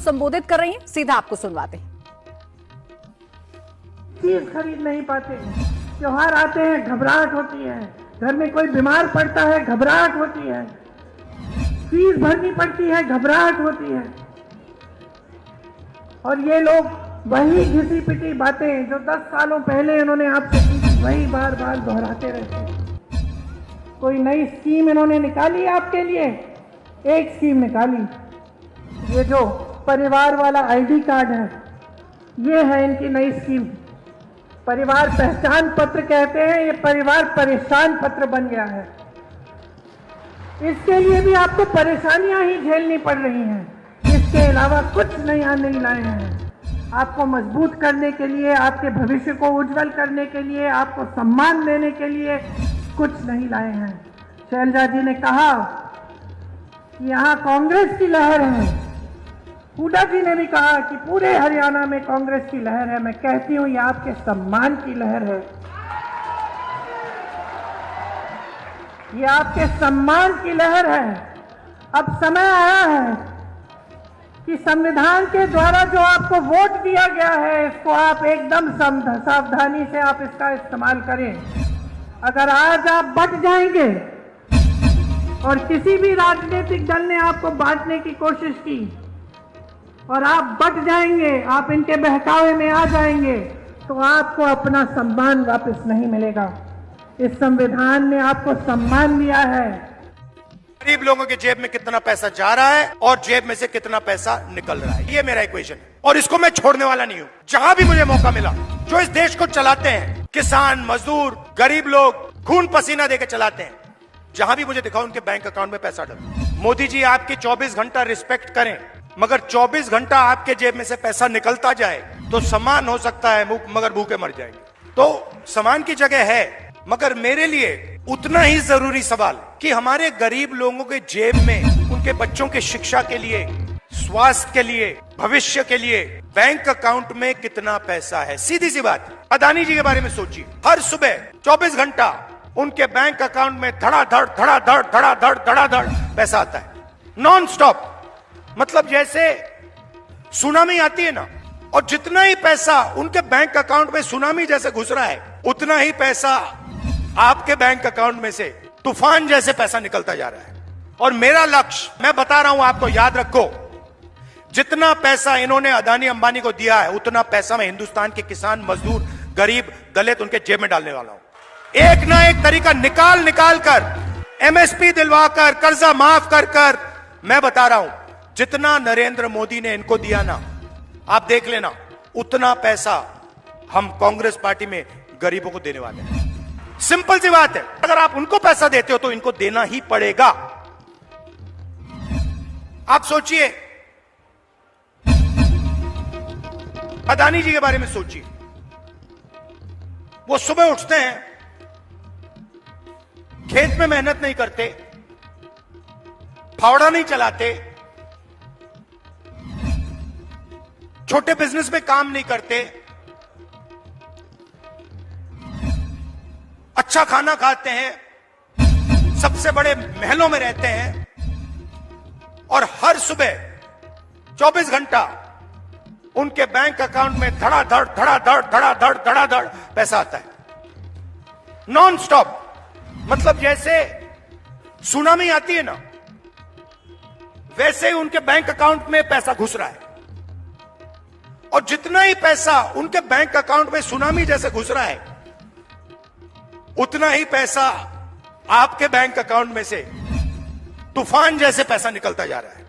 संबोधित कर रही हैं, सीधा आपको सुनवाते हैं। चीज खरीद नहीं पाते, त्योहार आते हैं घबराहट होती है, घर में कोई बीमार पड़ता है घबराहट होती है, फीस भरनी पड़ती है घबराहट होती है। और ये लोग वही घिसी पिटी बातें जो 10 सालों पहले इन्होंने आपसे की वही बार बार दोहराते रहते हैं। कोई नई स्कीम इन्होंने निकाली आपके लिए, एक स्कीम निकाली, ये जो परिवार वाला आईडी कार्ड है, ये है इनकी नई स्कीम। परिवार पहचान पत्र कहते हैं, ये परिवार परेशान पत्र बन गया है। इसके लिए भी आपको परेशानियां ही झेलनी पड़ रही हैं, इसके अलावा कुछ नया नहीं लाए हैं। आपको मजबूत करने के लिए, आपके भविष्य को उज्जवल करने के लिए, आपको सम्मान देने के लिए कुछ नहीं लाए हैं। शैलजा जी ने कहा कि यहाँ कांग्रेस की लहर है, हुड्डा जी ने भी कहा कि पूरे हरियाणा में कांग्रेस की लहर है। मैं कहती हूँ ये आपके सम्मान की लहर है, ये आपके सम्मान की लहर है। अब समय आया है कि संविधान के द्वारा जो आपको वोट दिया गया है, इसको आप एकदम सावधानी से आप इसका इस्तेमाल करें। अगर आज आप बट जाएंगे और किसी भी राजनीतिक दल ने आपको बांटने की कोशिश की और आप बट जाएंगे, आप इनके बहकावे में आ जाएंगे, तो आपको अपना सम्मान वापस नहीं मिलेगा। इस संविधान ने आपको सम्मान दिया है। गरीब लोगों के जेब में कितना पैसा जा रहा है और जेब में से कितना पैसा निकल रहा है, ये मेरा इक्वेशन है और इसको मैं छोड़ने वाला नहीं हूं। जहां भी मुझे मौका मिला, जो इस देश को चलाते हैं, किसान, मजदूर, गरीब लोग खून पसीना देकर चलाते हैं, जहां भी मुझे दिखाओ उनके बैंक अकाउंट में पैसा डालो। मोदी जी आपकी 24 घंटा रिस्पेक्ट करें, मगर 24 घंटा आपके जेब में से पैसा निकलता जाए तो सम्मान हो सकता है, मगर भूखे मर जाएंगे। तो सम्मान की जगह है, मगर मेरे लिए उतना ही जरूरी सवाल कि हमारे गरीब लोगों के जेब में उनके बच्चों की शिक्षा के लिए, स्वास्थ्य के लिए, भविष्य के लिए बैंक अकाउंट में कितना पैसा है। सीधी सी बात, अदानी जी के बारे में सोचिए, हर सुबह 24 घंटा उनके बैंक अकाउंट में धड़ाधड़ धड़ाधड़ धड़ाधड़ धड़ाधड़ पैसा आता है, नॉन स्टॉप। मतलब जैसे सुनामी आती है ना, और जितना ही पैसा उनके बैंक अकाउंट में सुनामी जैसे घुस रहा है, उतना ही पैसा आपके बैंक अकाउंट में से तूफान जैसे पैसा निकलता जा रहा है। और मेरा लक्ष्य, मैं बता रहा हूं आपको, याद रखो, जितना पैसा इन्होंने अदानी अंबानी को दिया है, उतना पैसा मैं हिंदुस्तान के किसान, मजदूर, गरीब, दलित उनके जेब में डालने वाला हूं। एक ना एक तरीका निकाल कर, एमएसपी दिलवाकर, कर्जा माफ कर मैं बता रहा हूं, जितना नरेंद्र मोदी ने इनको दिया ना, आप देख लेना, उतना पैसा हम कांग्रेस पार्टी में गरीबों को देने वाले हैं। सिंपल सी बात है, अगर आप उनको पैसा देते हो तो इनको देना ही पड़ेगा। आप सोचिए, अदानी जी के बारे में सोचिए, वो सुबह उठते हैं, खेत में मेहनत नहीं करते, फावड़ा नहीं चलाते, छोटे बिजनेस में काम नहीं करते, अच्छा खाना खाते हैं, सबसे बड़े महलों में रहते हैं, और हर सुबह 24 घंटा उनके बैंक अकाउंट में धड़ाधड़ धड़ाधड़ धड़ाधड़ धड़ाधड़ पैसा आता है, नॉन स्टॉप। मतलब जैसे सुनामी आती है ना, वैसे ही उनके बैंक अकाउंट में पैसा घुस रहा है। और जितना ही पैसा उनके बैंक अकाउंट में सुनामी जैसे घुस रहा है, उतना ही पैसा आपके बैंक अकाउंट में से तूफान जैसे पैसा निकलता जा रहा है।